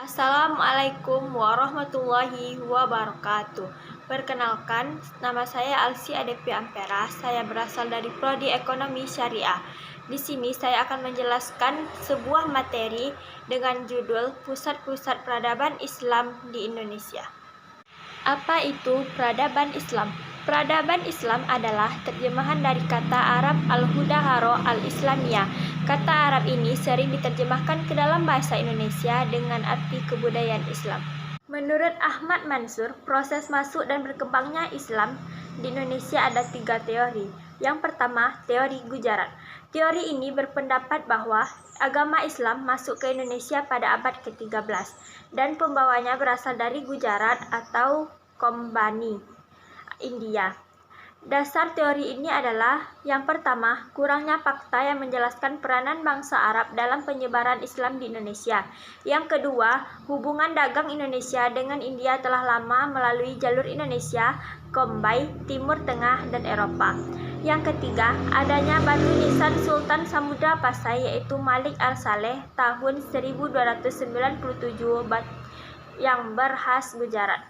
Assalamualaikum warahmatullahi wabarakatuh. Perkenalkan, nama saya Alsi Adepi Ampera. Saya berasal dari Prodi Ekonomi Syariah. Di sini saya akan menjelaskan sebuah materi dengan judul Pusat-Pusat Peradaban Islam di Indonesia. Apa itu peradaban Islam? Peradaban Islam adalah terjemahan dari kata Arab al-Hudaharo al-Islamiyah. Kata Arab ini sering diterjemahkan ke dalam bahasa Indonesia dengan arti kebudayaan Islam. Menurut Ahmad Mansur, proses masuk dan berkembangnya Islam di Indonesia ada 3 teori. Yang pertama, teori Gujarat. Teori ini berpendapat bahwa agama Islam masuk ke Indonesia pada abad ke-13 dan pembawanya berasal dari Gujarat atau Kombani, India. Dasar teori ini adalah yang pertama, kurangnya fakta yang menjelaskan peranan bangsa Arab dalam penyebaran Islam di Indonesia. Yang kedua, hubungan dagang Indonesia dengan India telah lama melalui jalur Indonesia, Kombay, Timur Tengah, dan Eropa. Yang ketiga, adanya batu nisan Sultan Samudra Pasai yaitu Malik Al-Saleh tahun 1297 yang berkhas Gujarat.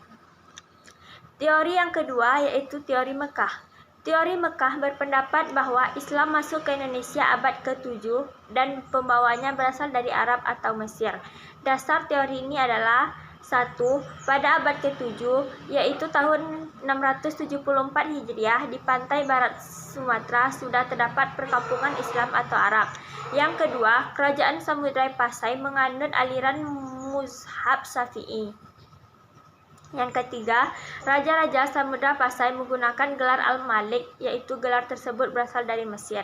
Teori yang kedua yaitu teori Mekah. Teori Mekah berpendapat bahwa Islam masuk ke Indonesia abad ke-7 dan pembawanya berasal dari Arab atau Mesir. Dasar teori ini adalah 1. Pada abad ke-7 yaitu tahun 674 Hijriah di pantai barat Sumatera sudah terdapat perkampungan Islam atau Arab. Yang kedua, kerajaan Samudra Pasai menganut aliran Mazhab Syafi'i. Yang ketiga, raja-raja Samudra Pasai menggunakan gelar Al-Malik, yaitu gelar tersebut berasal dari Mesir.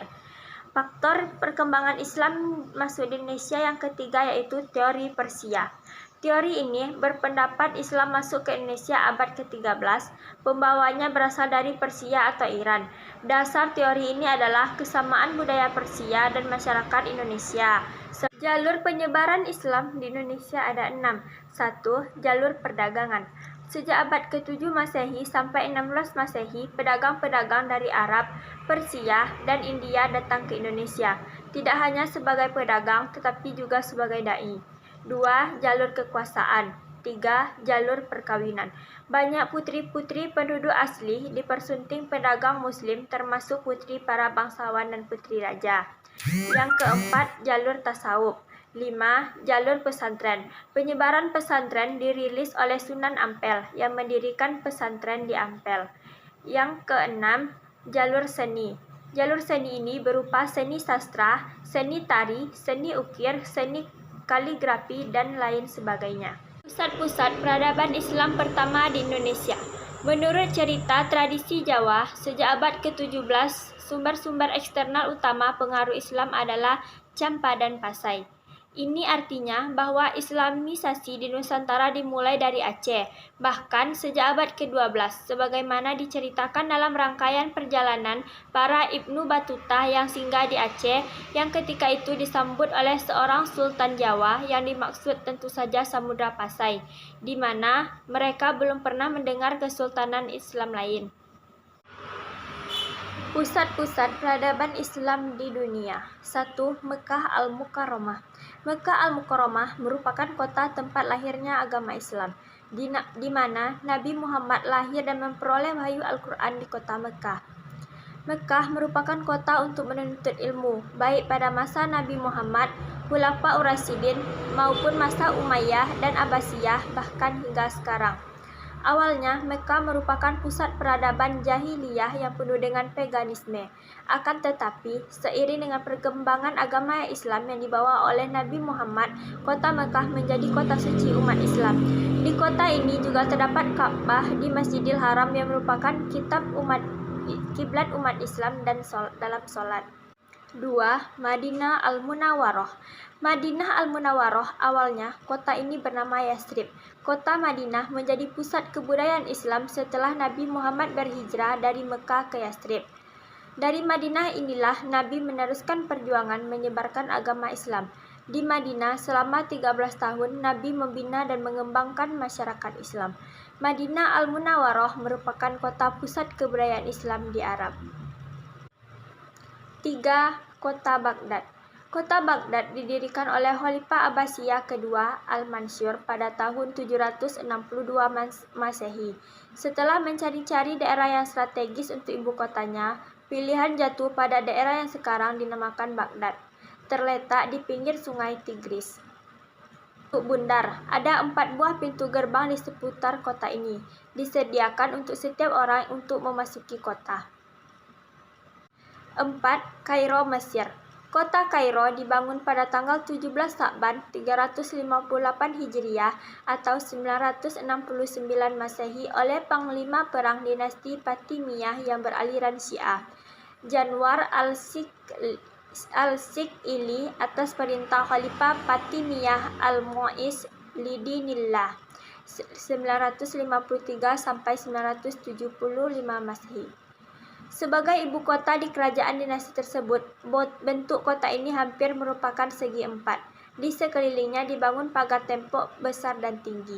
Faktor perkembangan Islam masuk di Indonesia yang ketiga yaitu teori Persia. Teori ini berpendapat Islam masuk ke Indonesia abad ke-13, pembawanya berasal dari Persia atau Iran. Dasar teori ini adalah kesamaan budaya Persia dan masyarakat Indonesia. Jalur penyebaran Islam di Indonesia ada 6. 1. Jalur perdagangan. Sejak abad ke-7 Masehi sampai 16 Masehi, pedagang-pedagang dari Arab, Persia, dan India datang ke Indonesia. Tidak hanya sebagai pedagang, tetapi juga sebagai dai. 2. Jalur kekuasaan. 3. Jalur perkawinan. Banyak putri-putri penduduk asli dipersunting pedagang Muslim, termasuk putri para bangsawan dan putri raja. Yang keempat, jalur tasawuf. 5. Jalur pesantren. Penyebaran pesantren dirilis oleh Sunan Ampel yang mendirikan pesantren di Ampel. Yang keenam, jalur seni. Jalur seni ini berupa seni sastra, seni tari, seni ukir, seni kaligrafi, dan lain sebagainya. Pusat-pusat peradaban Islam pertama di Indonesia. Menurut cerita tradisi Jawa, sejak abad ke-17, sumber-sumber eksternal utama pengaruh Islam adalah Campa dan Pasai. Ini artinya bahwa Islamisasi di Nusantara dimulai dari Aceh, bahkan sejak abad ke-12, sebagaimana diceritakan dalam rangkaian perjalanan para Ibnu Battuta yang singgah di Aceh, yang ketika itu disambut oleh seorang Sultan Jawa yang dimaksud tentu saja Samudra Pasai, di mana mereka belum pernah mendengar kesultanan Islam lain. Pusat-pusat peradaban Islam di dunia. 1. Mekah Al-Mukarramah. Mekah Al-Mukarramah merupakan kota tempat lahirnya agama Islam, di mana Nabi Muhammad lahir dan memperoleh wahyu Al-Quran di kota Mekah. Mekah merupakan kota untuk menuntut ilmu, baik pada masa Nabi Muhammad, Khulafaur Rasyidin, maupun masa Umayyah dan Abbasiyah, bahkan hingga sekarang. Awalnya, Mekah merupakan pusat peradaban jahiliyah yang penuh dengan paganisme. Akan tetapi, seiring dengan perkembangan agama Islam yang dibawa oleh Nabi Muhammad, kota Mekah menjadi kota suci umat Islam. Di kota ini juga terdapat Ka'bah di Masjidil Haram yang merupakan kiblat umat Islam dan dalam sholat. 2. Madinah Al-Munawwaroh. Madinah Al-Munawwaroh awalnya kota ini bernama Yathrib. Kota Madinah menjadi pusat kebudayaan Islam setelah Nabi Muhammad berhijrah dari Mekah ke Yathrib. Dari Madinah inilah Nabi meneruskan perjuangan menyebarkan agama Islam. Di Madinah selama 13 tahun Nabi membina dan mengembangkan masyarakat Islam. Madinah Al-Munawwaroh merupakan kota pusat kebudayaan Islam di Arab. 3. Kota Baghdad. Kota Baghdad didirikan oleh Khalifah Abbasiyah kedua Al-Mansur pada tahun 762 Masehi. Setelah mencari-cari daerah yang strategis untuk ibu kotanya, pilihan jatuh pada daerah yang sekarang dinamakan Baghdad, terletak di pinggir sungai Tigris. Untuk Bundar, ada 4 buah pintu gerbang di seputar kota ini, disediakan untuk setiap orang untuk memasuki kota. 4. Kairo, Mesir. Kota Kairo dibangun pada tanggal 17 Sa'ban 358 Hijriah atau 969 Masehi oleh Panglima Perang Dinasti Fatimiyah yang beraliran Syiah, Janwar al-Sikili atas perintah Khalifah Fatimiyah Al-Mu'izz Lidinillah 953 sampai 975 Masehi. Sebagai ibu kota di kerajaan dinasti tersebut, bentuk kota ini hampir merupakan segi empat. Di sekelilingnya dibangun pagar tembok besar dan tinggi.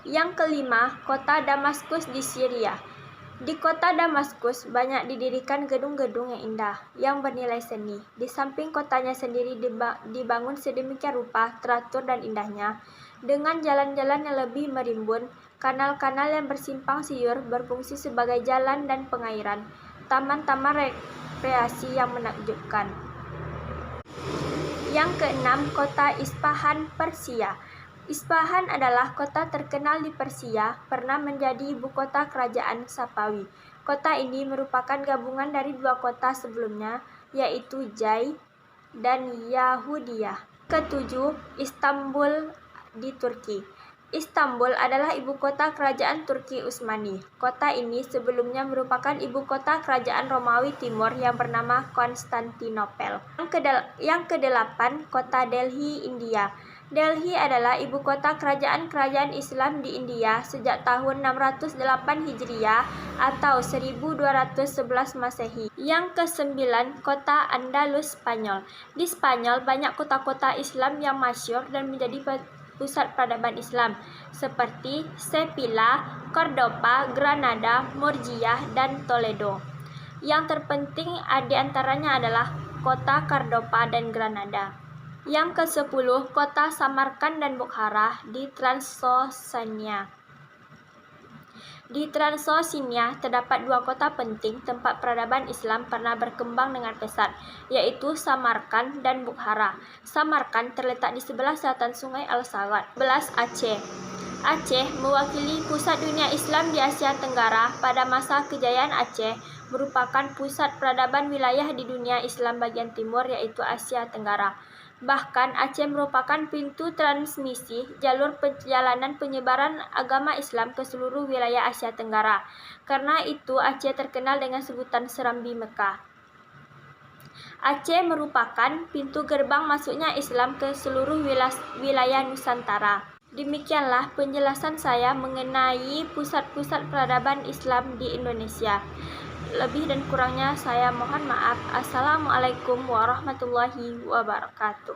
Yang kelima, kota Damaskus di Syria. Di kota Damaskus banyak didirikan gedung-gedung yang indah, yang bernilai seni. Di samping kotanya sendiri dibangun sedemikian rupa, teratur dan indahnya, dengan jalan-jalan yang lebih merimbun, kanal-kanal yang bersimpang siur berfungsi sebagai jalan dan pengairan, taman-taman rekreasi yang menakjubkan. Yang keenam, kota Isfahan, Persia. Isfahan adalah kota terkenal di Persia, pernah menjadi ibu kota kerajaan Safawi. Kota ini merupakan gabungan dari 2 kota sebelumnya, yaitu Jai dan Yahudiyah. Ketujuh, Istanbul di Turki. Istanbul adalah ibu kota kerajaan Turki Utsmani. Kota ini sebelumnya merupakan ibu kota kerajaan Romawi Timur yang bernama Konstantinopel. Yang kedelapan, kota Delhi, India. Delhi adalah ibu kota kerajaan Islam di India sejak tahun 608 Hijriah atau 1211 Masehi. Yang kesembilan, kota Andalus, Spanyol. Di Spanyol banyak kota-kota Islam yang masyhur dan menjadi pusat peradaban Islam seperti Sevilla, Cordoba, Granada, Murcia, dan Toledo. Yang terpenting di antaranya adalah kota Cordoba dan Granada. Yang ke-10, kota Samarkand dan Bukhara di Transyoxania. Di Transyoxania terdapat 2 kota penting tempat peradaban Islam pernah berkembang dengan pesat, yaitu Samarkand dan Bukhara. Samarkand terletak di sebelah selatan Sungai Al-Sagat. 11. Aceh. Aceh mewakili pusat dunia Islam di Asia Tenggara pada masa kejayaan Aceh, merupakan pusat peradaban wilayah di dunia Islam bagian timur, yaitu Asia Tenggara. Bahkan Aceh merupakan pintu transmisi jalur perjalanan penyebaran agama Islam ke seluruh wilayah Asia Tenggara. Karena itu Aceh terkenal dengan sebutan Serambi Mekah. Aceh merupakan pintu gerbang masuknya Islam ke seluruh wilayah Nusantara. Demikianlah penjelasan saya mengenai pusat-pusat peradaban Islam di Indonesia. Lebih dan kurangnya saya mohon maaf. Assalamualaikum warahmatullahi wabarakatuh.